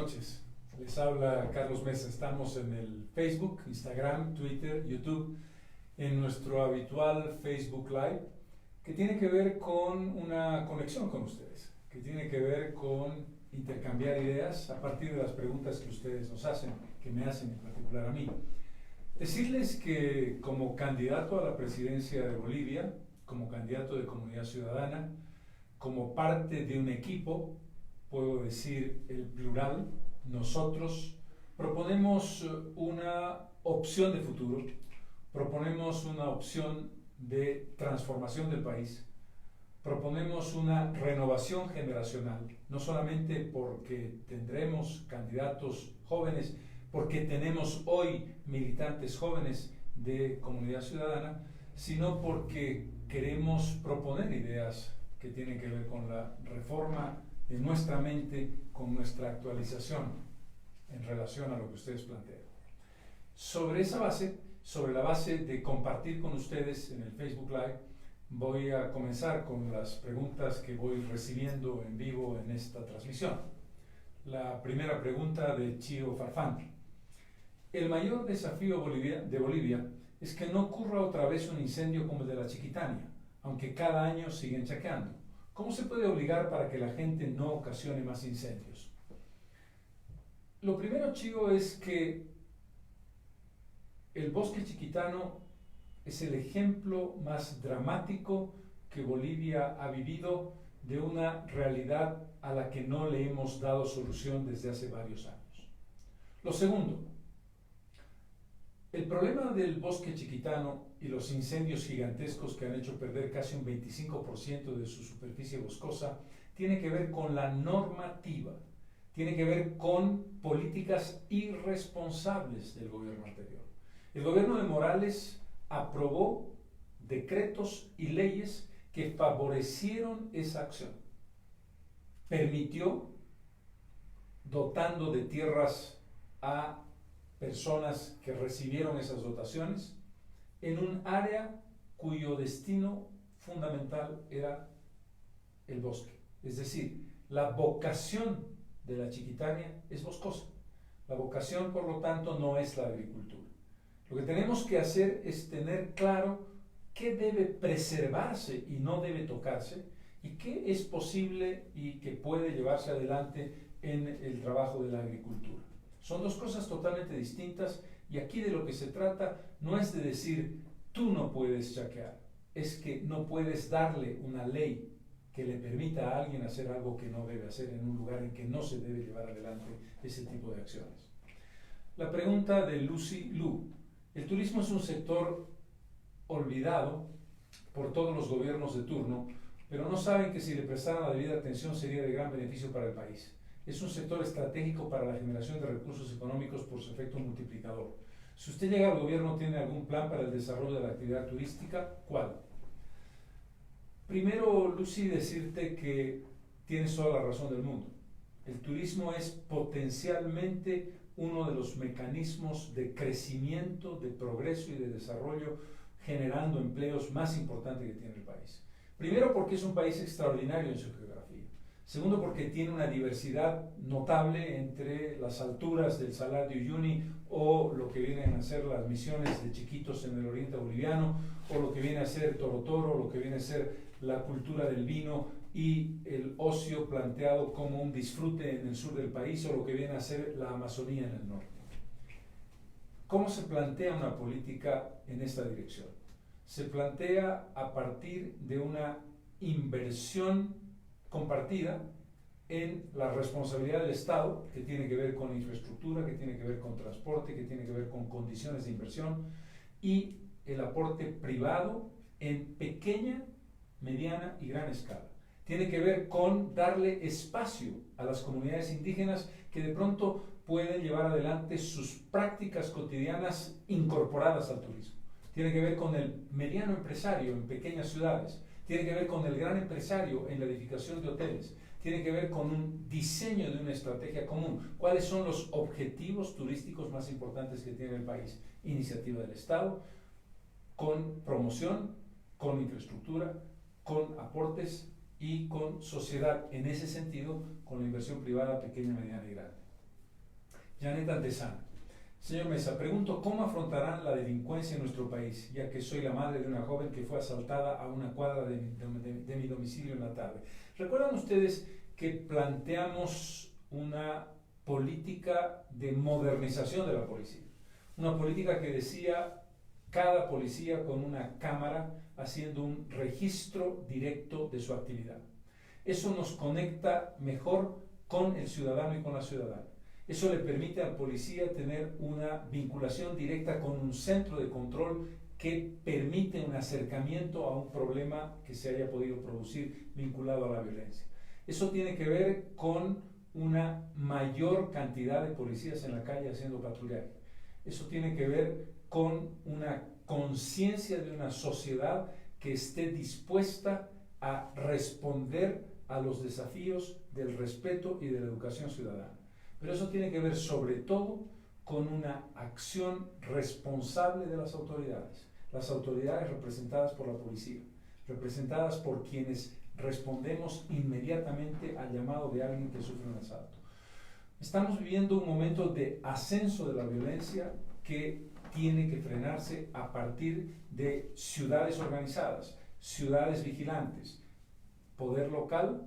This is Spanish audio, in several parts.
noches. Les habla Carlos Mesa. Estamos en el Facebook, Instagram, Twitter, YouTube, en nuestro habitual Facebook Live, que tiene que ver con una conexión con ustedes, que tiene que ver con intercambiar ideas a partir de las preguntas que ustedes nos hacen, que me hacen en particular a mí. Decirles que como candidato a la presidencia de Bolivia, como candidato de Comunidad Ciudadana, como parte de un equipo, puedo decir el plural, nosotros proponemos una opción de futuro, proponemos una opción de transformación del país, proponemos una renovación generacional, no solamente porque tendremos candidatos jóvenes, porque tenemos hoy militantes jóvenes de Comunidad Ciudadana, sino porque queremos proponer ideas que tienen que ver con la reforma de nuestra mente, con nuestra actualización en relación a lo que ustedes plantean. Sobre esa base, sobre la base de compartir con ustedes en el Facebook Live, voy a comenzar con las preguntas que voy recibiendo en vivo en esta transmisión. La primera pregunta de Chio Farfán. El mayor desafío de Bolivia es que no ocurra otra vez un incendio como el de la Chiquitania, aunque cada año siguen chaqueando. ¿Cómo se puede obligar para que la gente no ocasione más incendios? Lo primero, Chio, es que el bosque chiquitano es el ejemplo más dramático que Bolivia ha vivido de una realidad a la que no le hemos dado solución desde hace varios años. Lo segundo, el problema del bosque chiquitano y los incendios gigantescos que han hecho perder casi un 25% de su superficie boscosa tiene que ver con la normativa, tiene que ver con políticas irresponsables del gobierno anterior. El gobierno de Morales aprobó decretos y leyes que favorecieron esa acción. Permitió, dotando de tierras a personas que recibieron esas dotaciones, en un área cuyo destino fundamental era el bosque. Es decir, la vocación de la Chiquitania es boscosa. La vocación, por lo tanto, no es la agricultura. Lo que tenemos que hacer es tener claro qué debe preservarse y no debe tocarse, y qué es posible y que puede llevarse adelante en el trabajo de la agricultura. Son dos cosas totalmente distintas, y aquí de lo que se trata no es de decir tú no puedes chaquear, es que no puedes darle una ley que le permita a alguien hacer algo que no debe hacer en un lugar en que no se debe llevar adelante ese tipo de acciones. La pregunta de Lucy Lu. El turismo es un sector olvidado por todos los gobiernos de turno, pero no saben que si le prestaran la debida atención sería de gran beneficio para el país. Es un sector estratégico para la generación de recursos económicos por su efecto multiplicador. Si usted llega al gobierno, ¿tiene algún plan para el desarrollo de la actividad turística? ¿Cuál? Primero, Lucy, decirte que tienes toda la razón del mundo. El turismo es potencialmente uno de los mecanismos de crecimiento, de progreso y de desarrollo, generando empleos más importantes que tiene el país. Primero, porque es un país extraordinario en su geografía. Segundo, porque tiene una diversidad notable entre las alturas del Salar de Uyuni o lo que vienen a ser las misiones de Chiquitos en el oriente boliviano, o lo que viene a ser Toro Toro, lo que viene a ser la cultura del vino y el ocio planteado como un disfrute en el sur del país, o lo que viene a ser la Amazonía en el norte. ¿Cómo se plantea una política en esta dirección? Se plantea a partir de una inversión compartida en la responsabilidad del Estado, que tiene que ver con infraestructura, que tiene que ver con transporte, que tiene que ver con condiciones de inversión, y el aporte privado en pequeña, mediana y gran escala. Tiene que ver con darle espacio a las comunidades indígenas que de pronto pueden llevar adelante sus prácticas cotidianas incorporadas al turismo. Tiene que ver con el mediano empresario en pequeñas ciudades. Tiene que ver con el gran empresario en la edificación de hoteles. Tiene que ver con un diseño de una estrategia común. ¿Cuáles son los objetivos turísticos más importantes que tiene el país? Iniciativa del Estado, con promoción, con infraestructura, con aportes y con sociedad, en ese sentido, con la inversión privada pequeña, mediana y grande. Janet Antesana. Señor Mesa, pregunto cómo afrontarán la delincuencia en nuestro país, ya que soy la madre de una joven que fue asaltada a una cuadra de mi domicilio en la tarde. ¿Recuerdan ustedes que planteamos una política de modernización de la policía? Una política que decía cada policía con una cámara haciendo un registro directo de su actividad. Eso nos conecta mejor con el ciudadano y con la ciudadana. Eso le permite al policía tener una vinculación directa con un centro de control que permite un acercamiento a un problema que se haya podido producir vinculado a la violencia. Eso tiene que ver con una mayor cantidad de policías en la calle haciendo patrullaje. Eso tiene que ver con una conciencia de una sociedad que esté dispuesta a responder a los desafíos del respeto y de la educación ciudadana. Pero eso tiene que ver sobre todo con una acción responsable de las autoridades representadas por la policía, representadas por quienes respondemos inmediatamente al llamado de alguien que sufre un asalto. Estamos viviendo un momento de ascenso de la violencia que tiene que frenarse a partir de ciudades organizadas, ciudades vigilantes, poder local,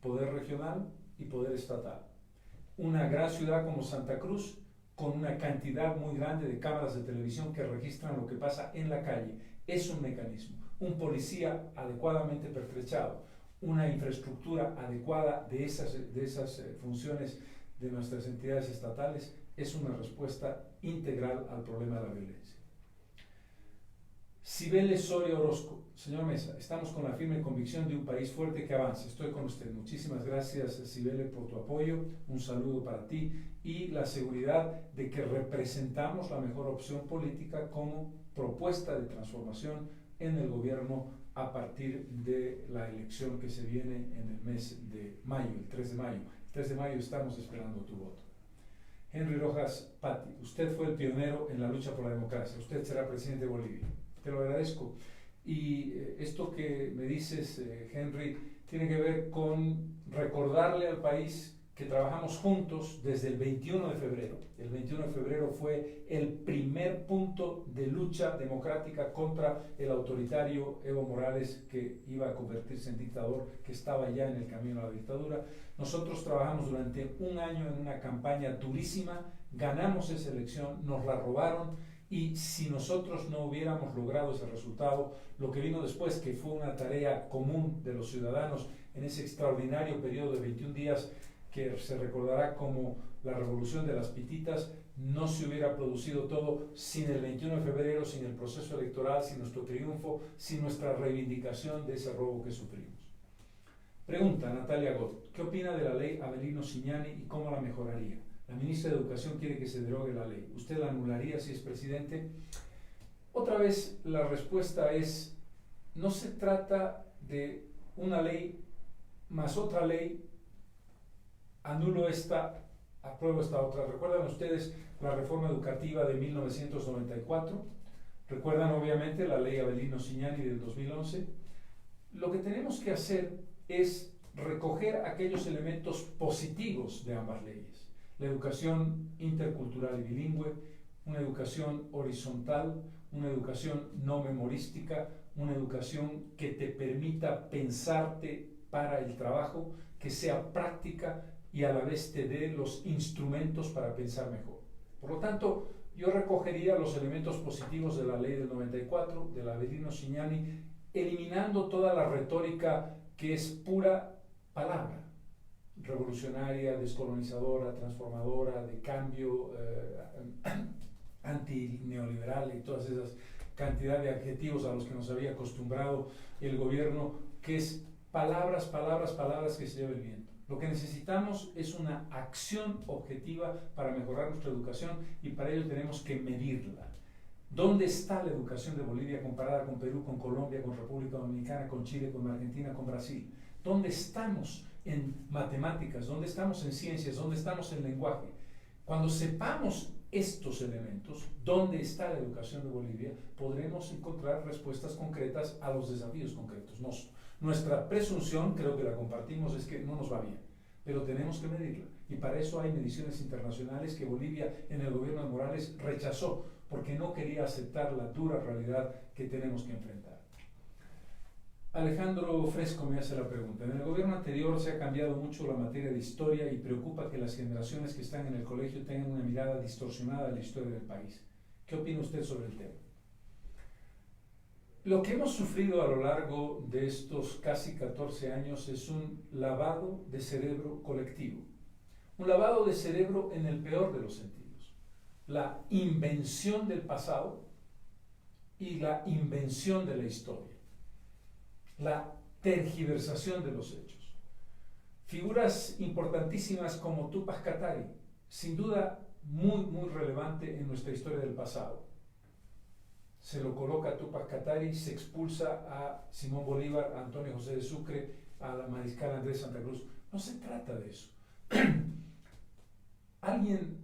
poder regional y poder estatal. Una gran ciudad como Santa Cruz, con una cantidad muy grande de cámaras de televisión que registran lo que pasa en la calle, es un mecanismo. Un policía adecuadamente pertrechado, una infraestructura adecuada de esas funciones de nuestras entidades estatales, es una respuesta integral al problema de la violencia. Cibele Soria Orozco. Señor Mesa, estamos con la firme convicción de un país fuerte que avance. Estoy con usted. Muchísimas gracias, Cibele, por tu apoyo. Un saludo para ti y la seguridad de que representamos la mejor opción política como propuesta de transformación en el gobierno a partir de la elección que se viene en el mes de mayo, el 3 de mayo. El 3 de mayo estamos esperando tu voto. Henry Rojas Patti, usted fue el pionero en la lucha por la democracia. Usted será presidente de Bolivia. Te lo agradezco. Y esto que me dices, Henry, tiene que ver con recordarle al país que trabajamos juntos desde el 21 de febrero. El 21 de febrero fue el primer punto de lucha democrática contra el autoritario Evo Morales, que iba a convertirse en dictador, que estaba ya en el camino a la dictadura. Nosotros trabajamos durante un año en una campaña durísima, ganamos esa elección, nos la robaron. Y si nosotros no hubiéramos logrado ese resultado, lo que vino después, que fue una tarea común de los ciudadanos en ese extraordinario periodo de 21 días que se recordará como la revolución de las pititas, no se hubiera producido todo sin el 21 de febrero, sin el proceso electoral, sin nuestro triunfo, sin nuestra reivindicación de ese robo que sufrimos. Pregunta Natalia Gott, ¿qué opina de la ley Avelino Cignani y cómo la mejoraría? La ministra de Educación quiere que se derogue la ley. ¿Usted la anularía si es presidente? Otra vez la respuesta es, no se trata de una ley más otra ley, anulo esta, apruebo esta otra. ¿Recuerdan ustedes la reforma educativa de 1994? ¿Recuerdan obviamente la ley Avelino Cignani del 2011? Lo que tenemos que hacer es recoger aquellos elementos positivos de ambas leyes. La educación intercultural y bilingüe, una educación horizontal, una educación no memorística, una educación que te permita pensarte para el trabajo, que sea práctica y a la vez te dé los instrumentos para pensar mejor. Por lo tanto, yo recogería los elementos positivos de la ley del 94, de la Avelino Cignani, eliminando toda la retórica que es pura palabra, revolucionaria, descolonizadora, transformadora, de cambio, antineoliberal y todas esas cantidad de adjetivos a los que nos había acostumbrado el gobierno, que es palabras, palabras, palabras que se lleva el viento. Lo que necesitamos es una acción objetiva para mejorar nuestra educación y para ello tenemos que medirla. ¿Dónde está la educación de Bolivia comparada con Perú, con Colombia, con República Dominicana, con Chile, con Argentina, con Brasil? ¿Dónde estamos en matemáticas? ¿Dónde estamos en ciencias? ¿Dónde estamos en lenguaje? Cuando sepamos estos elementos, ¿dónde está la educación de Bolivia? Podremos encontrar respuestas concretas a los desafíos concretos. Nuestra presunción, creo que la compartimos, es que no nos va bien. pero tenemos que medirla. Y para eso hay mediciones internacionales que Bolivia en el gobierno de Morales rechazó, porque no quería aceptar la dura realidad que tenemos que enfrentar. Alejandro Fresco me hace la pregunta. En el gobierno anterior se ha cambiado mucho la materia de historia y preocupa que las generaciones que están en el colegio tengan una mirada distorsionada de la historia del país. ¿Qué opina usted sobre el tema? Lo que hemos sufrido a lo largo de estos casi 14 años es un lavado de cerebro colectivo. Un lavado de cerebro en el peor de los sentidos. La invención del pasado y la invención de la historia. La tergiversación de los hechos. Figuras importantísimas como Tupac Katari, sin duda muy relevante en nuestra historia del pasado. Se lo coloca a Tupac Katari, se expulsa a Simón Bolívar, a Antonio José de Sucre, a la mariscal Andrés Santa Cruz. No se trata de eso. ¿Alguien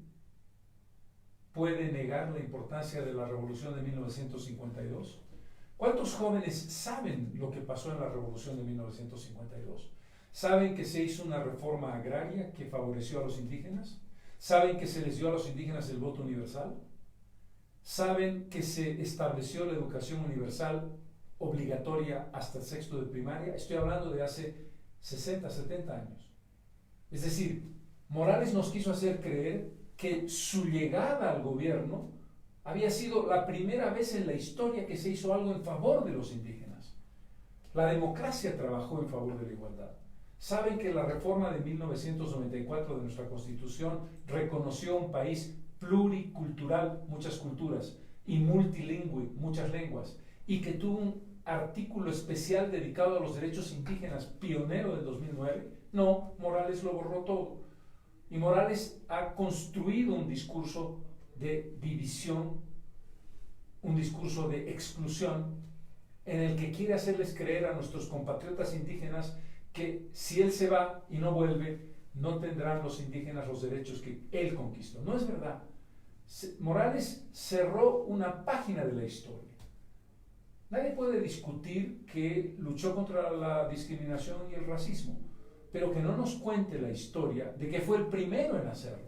puede negar la importancia de la Revolución de 1952? ¿Cuántos jóvenes saben lo que pasó en la Revolución de 1952? ¿Saben que se hizo una reforma agraria que favoreció a los indígenas? ¿Saben que se les dio a los indígenas el voto universal? ¿Saben que se estableció la educación universal obligatoria hasta el sexto de primaria? Estoy hablando de hace 60, 70 años. Es decir, Morales nos quiso hacer creer que su llegada al gobierno había sido la primera vez en la historia que se hizo algo en favor de los indígenas. La democracia trabajó en favor de la igualdad. Saben que la reforma de 1994 de nuestra Constitución reconoció un país pluricultural, muchas culturas, y multilingüe, muchas lenguas, y que tuvo un artículo especial dedicado a los derechos indígenas, pionero del 2009. No, Morales lo borró todo. Y Morales ha construido un discurso de división, un discurso de exclusión, en el que quiere hacerles creer a nuestros compatriotas indígenas que si él se va y no vuelve, no tendrán los indígenas los derechos que él conquistó. No es verdad. Morales cerró una página de la historia. Nadie puede discutir que luchó contra la discriminación y el racismo, pero que no nos cuente la historia de que fue el primero en hacerlo.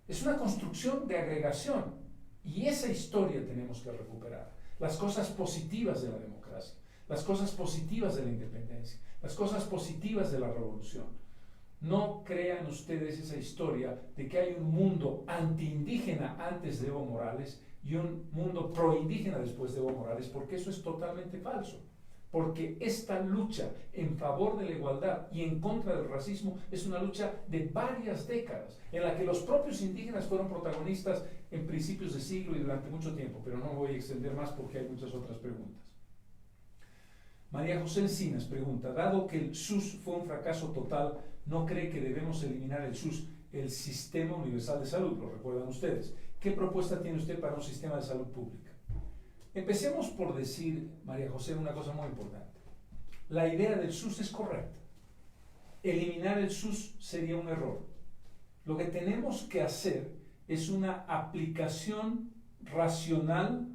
Es una construcción de agregación y esa historia tenemos que recuperar. Las cosas positivas de la democracia, las cosas positivas de la independencia, las cosas positivas de la revolución. No crean ustedes esa historia de que hay un mundo antiindígena antes de Evo Morales y un mundo proindígena después de Evo Morales, porque eso es totalmente falso. Porque esta lucha en favor de la igualdad y en contra del racismo es una lucha de varias décadas, en la que los propios indígenas fueron protagonistas en principios de siglo y durante mucho tiempo, pero no me voy a extender más porque hay muchas otras preguntas. María José Encinas pregunta, dado que el SUS fue un fracaso total, ¿no cree que debemos eliminar el SUS, el Sistema Universal de Salud? Lo recuerdan ustedes. ¿Qué propuesta tiene usted para un sistema de salud pública? Empecemos por decir, María José, una cosa muy importante. La idea del SUS es correcta. Eliminar el SUS sería un error. Lo que tenemos que hacer es una aplicación racional,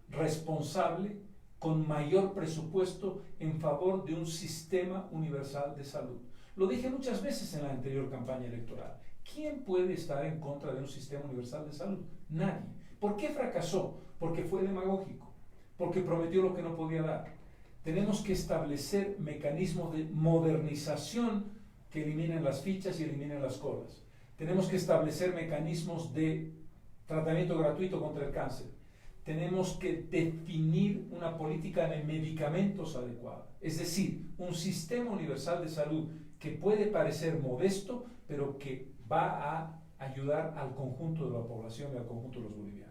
responsable, con mayor presupuesto en favor de un sistema universal de salud. Lo dije muchas veces en la anterior campaña electoral. ¿Quién puede estar en contra de un sistema universal de salud? Nadie. ¿Por qué fracasó? Porque fue demagógico, porque prometió lo que no podía dar. Tenemos que establecer mecanismos de modernización que eliminen las fichas y eliminen las colas. Tenemos que establecer mecanismos de tratamiento gratuito contra el cáncer. Tenemos que definir una política de medicamentos adecuada. Es decir, un sistema universal de salud que puede parecer modesto, pero que va a ayudar al conjunto de la población y al conjunto de los bolivianos.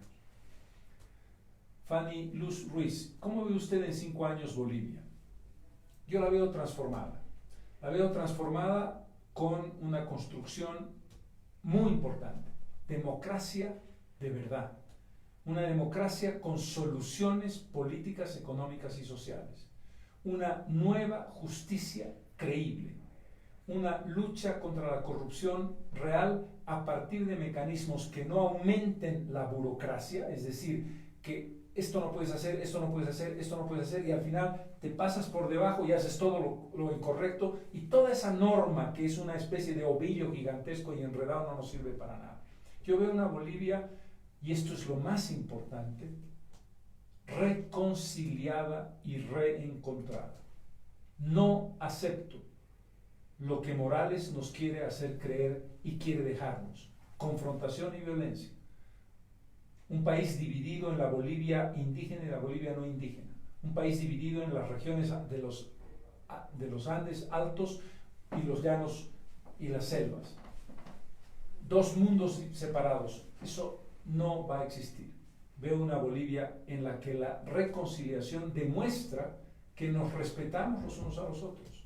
Fanny Luz Ruiz, ¿cómo ve usted en 5 años Bolivia? Yo la veo transformada. La veo transformada con una construcción muy importante. Democracia de verdad. Una democracia con soluciones políticas, económicas y sociales. Una nueva justicia creíble. Una lucha contra la corrupción real a partir de mecanismos que no aumenten la burocracia, es decir, que esto no puedes hacer, esto no puedes hacer, esto no puedes hacer, y al final te pasas por debajo y haces todo lo incorrecto, y toda esa norma que es una especie de ovillo gigantesco y enredado no nos sirve para nada. Yo veo una Bolivia, y esto es lo más importante, reconciliada y reencontrada. No acepto lo que Morales nos quiere hacer creer y quiere dejarnos: confrontación y violencia. Un país dividido en la Bolivia indígena y la Bolivia no indígena. Un país dividido en las regiones de los Andes altos y los llanos y las selvas. Dos mundos separados. Eso no va a existir. Veo una Bolivia en la que la reconciliación demuestra que nos respetamos los unos a los otros,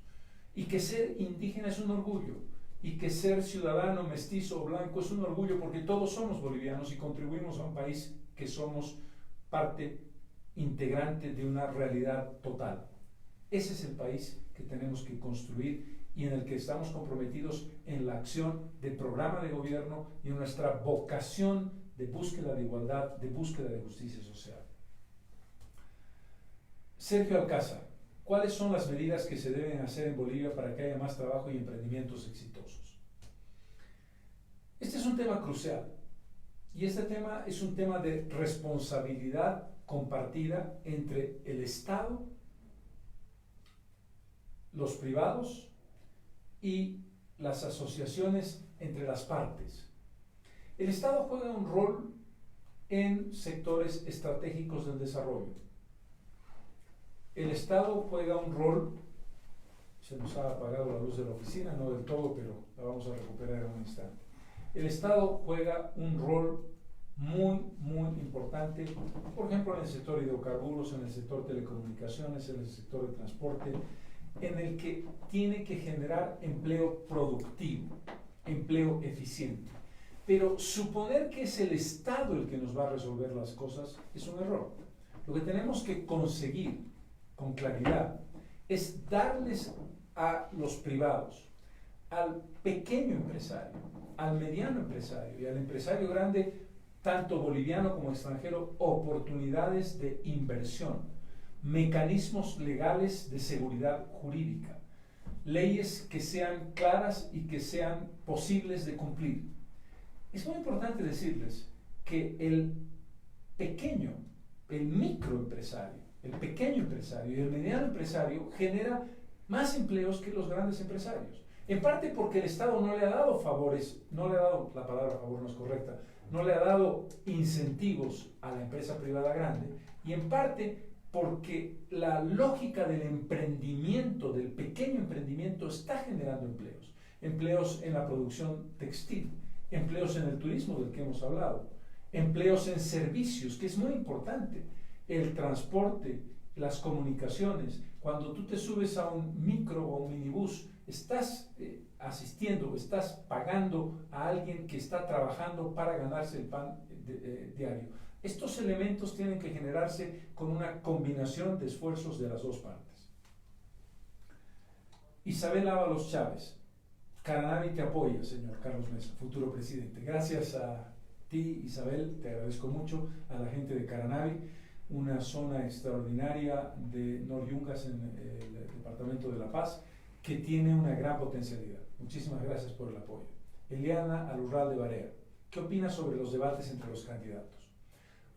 y que ser indígena es un orgullo, y que ser ciudadano, mestizo o blanco es un orgullo, porque todos somos bolivianos y contribuimos a un país que somos parte integrante de una realidad total. Ese es el país que tenemos que construir y en el que estamos comprometidos en la acción del programa de gobierno y en nuestra vocación de búsqueda de igualdad, de búsqueda de justicia social. Sergio Alcázar, ¿cuáles son las medidas que se deben hacer en Bolivia para que haya más trabajo y emprendimientos exitosos? Este es un tema crucial, y este tema es un tema de responsabilidad compartida entre el Estado, los privados y las asociaciones entre las partes. El Estado juega un rol en sectores estratégicos del desarrollo. El Estado juega un rol, se nos ha apagado la luz de la oficina, no del todo, pero la vamos a recuperar en un instante. El Estado juega un rol muy, muy importante, por ejemplo, en el sector hidrocarburos, en el sector telecomunicaciones, en el sector de transporte, en el que tiene que generar empleo productivo, empleo eficiente. Pero suponer que es el Estado el que nos va a resolver las cosas es un error. Lo que tenemos que conseguir con claridad es darles a los privados, al pequeño empresario, al mediano empresario y al empresario grande, tanto boliviano como extranjero, oportunidades de inversión, mecanismos legales de seguridad jurídica, leyes que sean claras y que sean posibles de cumplir. Es muy importante decirles que el pequeño, el microempresario, el pequeño empresario y el mediano empresario genera más empleos que los grandes empresarios. En parte porque el Estado no le ha dado favores, no le ha dado, la palabra favor no es correcta, no le ha dado incentivos a la empresa privada grande, y en parte porque la lógica del emprendimiento, del pequeño emprendimiento, está generando empleos. Empleos en la producción textil, empleos en el turismo del que hemos hablado, empleos en servicios, que es muy importante, el transporte, las comunicaciones. Cuando tú te subes a un micro o un minibús, estás asistiendo, estás pagando a alguien que está trabajando para ganarse el pan diario. Estos elementos tienen que generarse con una combinación de esfuerzos de las dos partes. Isabel Ábalos Chávez, Caranavi te apoya, señor Carlos Mesa, futuro presidente. Gracias a ti, Isabel, te agradezco mucho, a la gente de Caranavi, una zona extraordinaria de Nor-Yungas en el departamento de La Paz, que tiene una gran potencialidad. Muchísimas gracias por el apoyo. Eliana Alurral de Barea, ¿qué opinas sobre los debates entre los candidatos?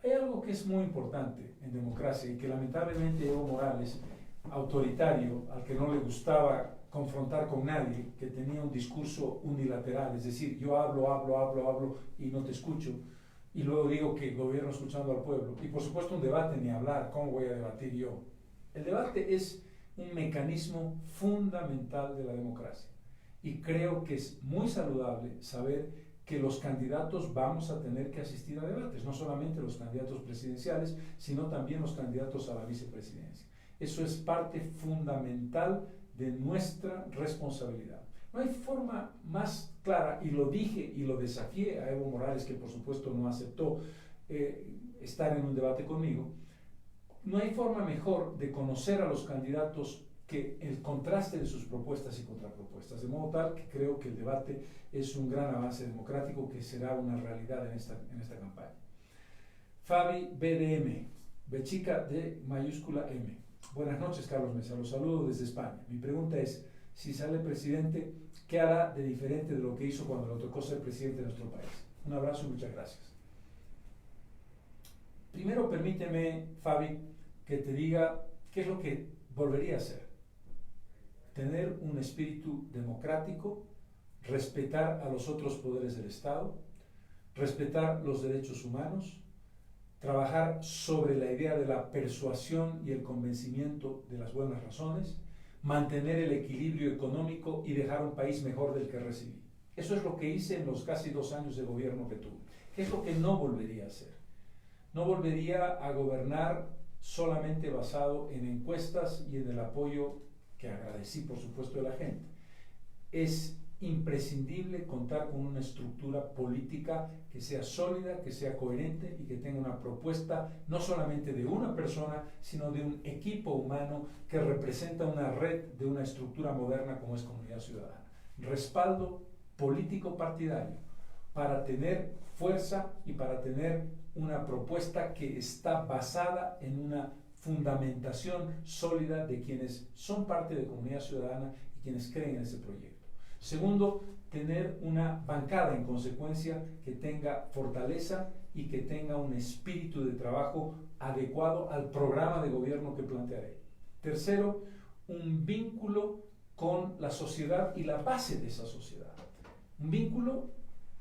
Hay algo que es muy importante en democracia y que lamentablemente Evo Morales, autoritario, al que no le gustaba confrontar con nadie, que tenía un discurso unilateral, es decir, yo hablo y no te escucho, y luego digo que gobierno escuchando al pueblo, y por supuesto un debate ni hablar, ¿cómo voy a debatir yo? El debate es un mecanismo fundamental de la democracia, y creo que es muy saludable saber que los candidatos vamos a tener que asistir a debates, no solamente los candidatos presidenciales, sino también los candidatos a la vicepresidencia. Eso es parte fundamental de nuestra responsabilidad. No hay forma más clara, y lo dije y lo desafié a Evo Morales, que por supuesto no aceptó estar en un debate conmigo. No hay forma mejor de conocer a los candidatos que el contraste de sus propuestas y contrapropuestas, de modo tal que creo que el debate es un gran avance democrático que será una realidad en esta campaña. Fabi BDM, B chica D mayúscula M. Buenas noches, Carlos Mesa. Los saludo desde España. Mi pregunta es, si sale presidente, ¿qué hará de diferente de lo que hizo cuando le tocó ser presidente de nuestro país? Un abrazo y muchas gracias. Primero, permíteme, Fabi, que te diga qué es lo que volvería a hacer. Tener un espíritu democrático, respetar a los otros poderes del Estado, respetar los derechos humanos, trabajar sobre la idea de la persuasión y el convencimiento de las buenas razones, mantener el equilibrio económico y dejar un país mejor del que recibí. Eso es lo que hice en los casi 2 años de gobierno que tuve. ¿Qué es lo que no volvería a hacer? No volvería a gobernar solamente basado en encuestas y en el apoyo que agradecí, por supuesto, de la gente. Es imprescindible contar con una estructura política que sea sólida, que sea coherente y que tenga una propuesta no solamente de una persona, sino de un equipo humano que representa una red de una estructura moderna como es Comunidad Ciudadana. Respaldo político partidario para tener fuerza y para tener una propuesta que está basada en una fundamentación sólida de quienes son parte de Comunidad Ciudadana y quienes creen en ese proyecto. Segundo, tener una bancada en consecuencia que tenga fortaleza y que tenga un espíritu de trabajo adecuado al programa de gobierno que plantearé. Tercero, un vínculo con la sociedad y la base de esa sociedad. Un vínculo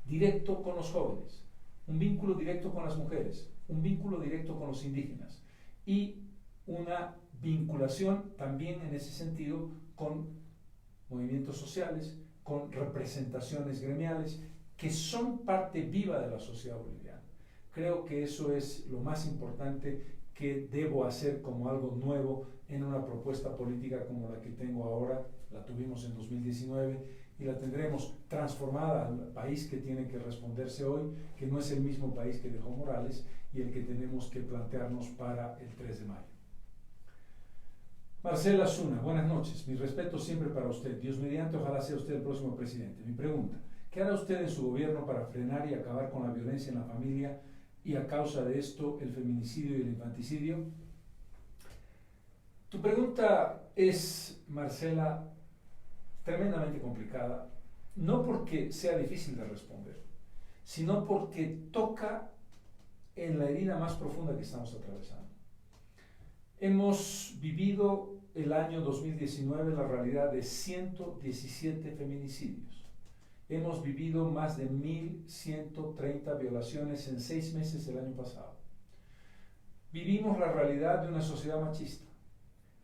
directo con los jóvenes, un vínculo directo con las mujeres, un vínculo directo con los indígenas y una vinculación también en ese sentido con movimientos sociales, con representaciones gremiales que son parte viva de la sociedad boliviana. Creo que eso es lo más importante que debo hacer como algo nuevo en una propuesta política como la que tengo ahora. La tuvimos en 2019 y la tendremos transformada al país que tiene que responderse hoy, que no es el mismo país que dejó Morales y el que tenemos que plantearnos para el 3 de mayo. Marcela Zuna, buenas noches. Mi respeto siempre para usted. Dios mediante, ojalá sea usted el próximo presidente. Mi pregunta, ¿qué hará usted en su gobierno para frenar y acabar con la violencia en la familia y a causa de esto el feminicidio y el infanticidio? Tu pregunta es, Marcela, tremendamente complicada, no porque sea difícil de responder, sino porque toca en la herida más profunda que estamos atravesando. Hemos vivido el año 2019 la realidad de 117 feminicidios. Hemos vivido más de 1.130 violaciones en 6 meses del año pasado. Vivimos la realidad de una sociedad machista.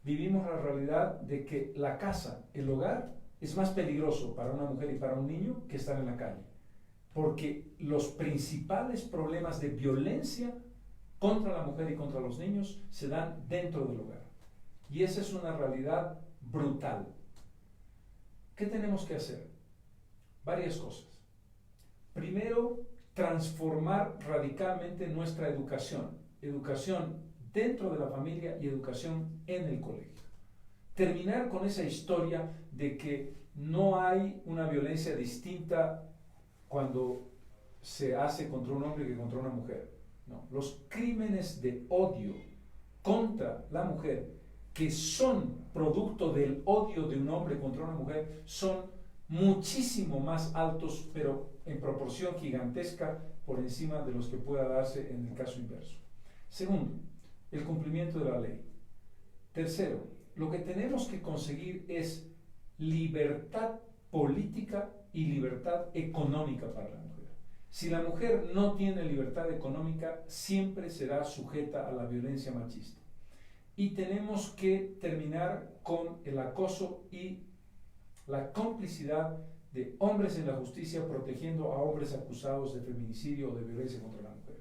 Vivimos la realidad de que la casa, el hogar, es más peligroso para una mujer y para un niño que estar en la calle. Porque los principales problemas de violencia contra la mujer y contra los niños se dan dentro del hogar. Y esa es una realidad brutal. ¿Qué tenemos que hacer? Varias cosas. Primero, transformar radicalmente nuestra educación. Educación dentro de la familia y educación en el colegio. Terminar con esa historia de que no hay una violencia distinta cuando se hace contra un hombre que contra una mujer. No, los crímenes de odio contra la mujer, que son producto del odio de un hombre contra una mujer, son muchísimo más altos, pero en proporción gigantesca por encima de los que pueda darse en el caso inverso. Segundo, el cumplimiento de la ley. Tercero, lo que tenemos que conseguir es libertad política y libertad económica para la mujer. Si la mujer no tiene libertad económica, siempre será sujeta a la violencia machista. Y tenemos que terminar con el acoso y la complicidad de hombres en la justicia protegiendo a hombres acusados de feminicidio o de violencia contra la mujer.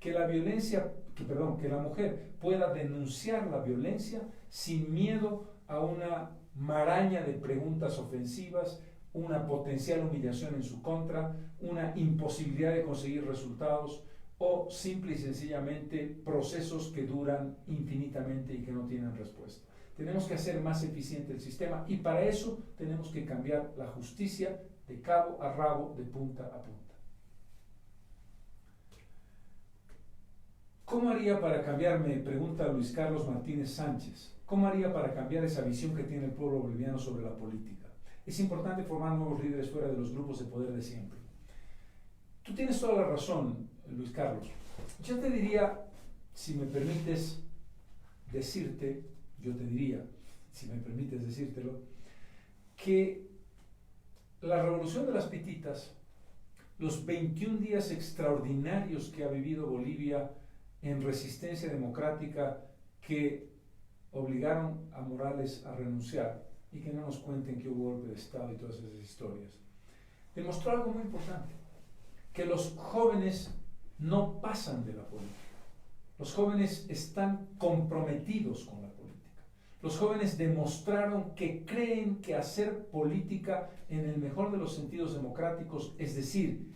Que la mujer pueda denunciar la violencia sin miedo a una maraña de preguntas ofensivas, una potencial humillación en su contra, una imposibilidad de conseguir resultados o simple y sencillamente procesos que duran infinitamente y que no tienen respuesta. Tenemos que hacer más eficiente el sistema y para eso tenemos que cambiar la justicia de cabo a rabo, de punta a punta. ¿Cómo haría para cambiar, me pregunta Luis Carlos Martínez Sánchez, cómo haría para cambiar esa visión que tiene el pueblo boliviano sobre la política? Es importante formar nuevos líderes fuera de los grupos de poder de siempre. Tú tienes toda la razón, Luis Carlos. Yo te diría, si me permites decirte, yo te diría, si me permites decírtelo, que la revolución de las pititas, los 21 días extraordinarios que ha vivido Bolivia en resistencia democrática, que obligaron a Morales a renunciar, y que no nos cuenten que hubo golpe de Estado y todas esas historias, demostró algo muy importante, que los jóvenes no pasan de la política. Los jóvenes están comprometidos con la política. Los jóvenes demostraron que creen que hacer política en el mejor de los sentidos democráticos, es decir,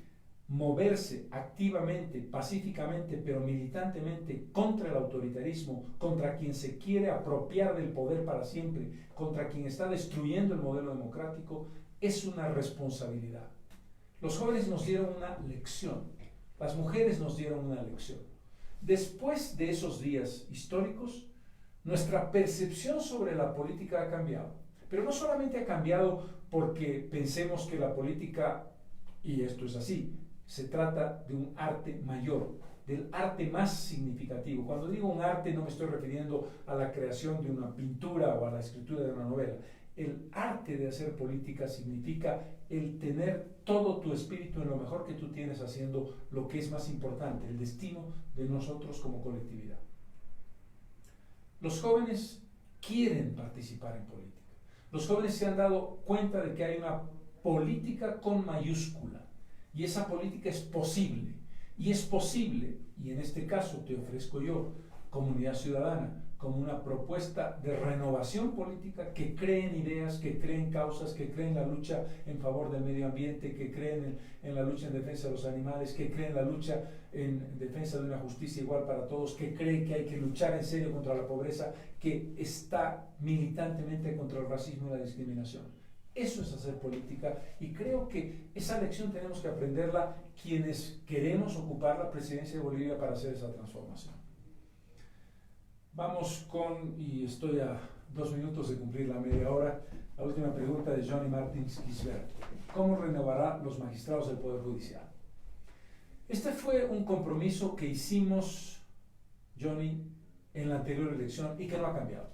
moverse activamente, pacíficamente, pero militantemente contra el autoritarismo, contra quien se quiere apropiar del poder para siempre, contra quien está destruyendo el modelo democrático, es una responsabilidad. Los jóvenes nos dieron una lección, las mujeres nos dieron una lección. Después de esos días históricos, nuestra percepción sobre la política ha cambiado. Pero no solamente ha cambiado porque pensemos que la política, y esto es así, se trata de un arte mayor, del arte más significativo. Cuando digo un arte no me estoy refiriendo a la creación de una pintura o a la escritura de una novela. El arte de hacer política significa el tener todo tu espíritu en lo mejor que tú tienes haciendo lo que es más importante, el destino de nosotros como colectividad. Los jóvenes quieren participar en política. Los jóvenes se han dado cuenta de que hay una política con mayúscula y esa política es posible. Y es posible, y en este caso te ofrezco yo, Comunidad Ciudadana, como una propuesta de renovación política que cree en ideas, que cree en causas, que cree en la lucha en favor del medio ambiente, que cree en la lucha en defensa de los animales, que cree en la lucha en defensa de una justicia igual para todos, que cree que hay que luchar en serio contra la pobreza, que está militantemente contra el racismo y la discriminación. Eso es hacer política y creo que esa lección tenemos que aprenderla quienes queremos ocupar la presidencia de Bolivia para hacer esa transformación. Vamos con, y estoy a 2 minutos de cumplir la media hora, la última pregunta de Johnny Martins Quisbert. ¿Cómo renovará los magistrados del Poder Judicial? Este fue un compromiso que hicimos, Johnny, en la anterior elección y que no ha cambiado.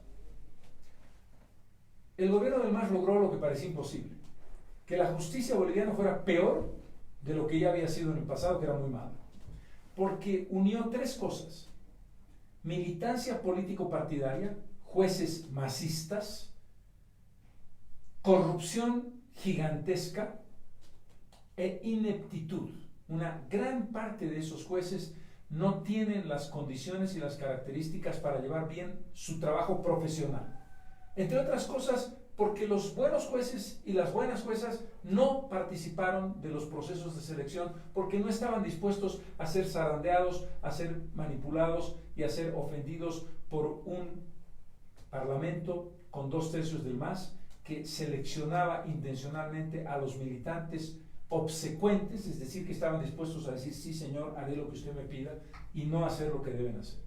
El gobierno del MAS logró lo que parecía imposible, que la justicia boliviana fuera peor de lo que ya había sido en el pasado, que era muy mala, porque unió 3 cosas: militancia político-partidaria, jueces masistas, corrupción gigantesca e ineptitud. Una gran parte de esos jueces no tienen las condiciones y las características para llevar bien su trabajo profesional. Entre otras cosas, porque los buenos jueces y las buenas juezas no participaron de los procesos de selección, porque no estaban dispuestos a ser zarandeados, a ser manipulados y a ser ofendidos por un parlamento con 2/3 del MAS que seleccionaba intencionalmente a los militantes obsecuentes, es decir, que estaban dispuestos a decir sí señor, haré lo que usted me pida, y no hacer lo que deben hacer.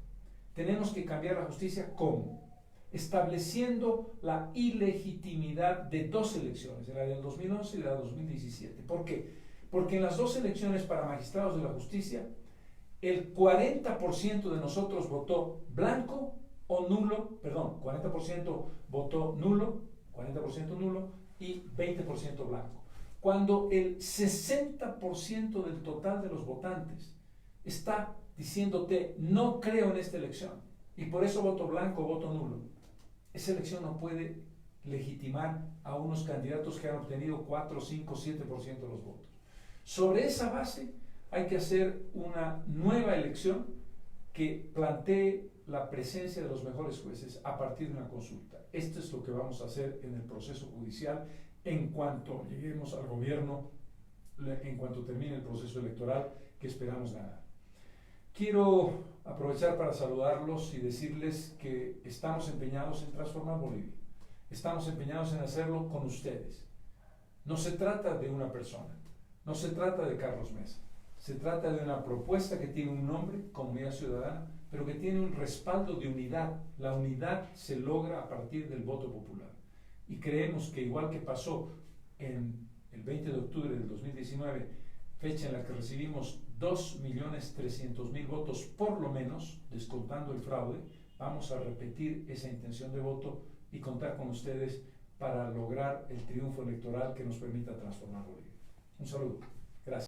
Tenemos que cambiar la justicia. ¿Cómo? Estableciendo la ilegitimidad de 2 elecciones, de la del 2011 y de la del 2017. ¿Por qué? Porque en las 2 elecciones para magistrados de la justicia, el 40% de nosotros votó blanco o nulo, perdón, 40% votó nulo, 40% nulo y 20% blanco. Cuando el 60% del total de los votantes está diciéndote no creo en esta elección y por eso voto blanco o voto nulo, esa elección no puede legitimar a unos candidatos que han obtenido 4, 5, 7% de los votos. Sobre esa base hay que hacer una nueva elección que plantee la presencia de los mejores jueces a partir de una consulta. Esto es lo que vamos a hacer en el proceso judicial en cuanto lleguemos al gobierno, en cuanto termine el proceso electoral que esperamos ganar. Quiero aprovechar para saludarlos y decirles que estamos empeñados en transformar Bolivia. Estamos empeñados en hacerlo con ustedes. No se trata de una persona, no se trata de Carlos Mesa, Se trata de una propuesta que tiene un nombre, Comunidad Ciudadana, pero que tiene un respaldo de unidad. La unidad se logra a partir del voto popular. Y creemos que igual que pasó en el 20 de octubre del 2019, fecha en la que recibimos 2.300.000 votos por lo menos, descontando el fraude, vamos a repetir esa intención de voto y contar con ustedes para lograr el triunfo electoral que nos permita transformar Bolivia. Un saludo.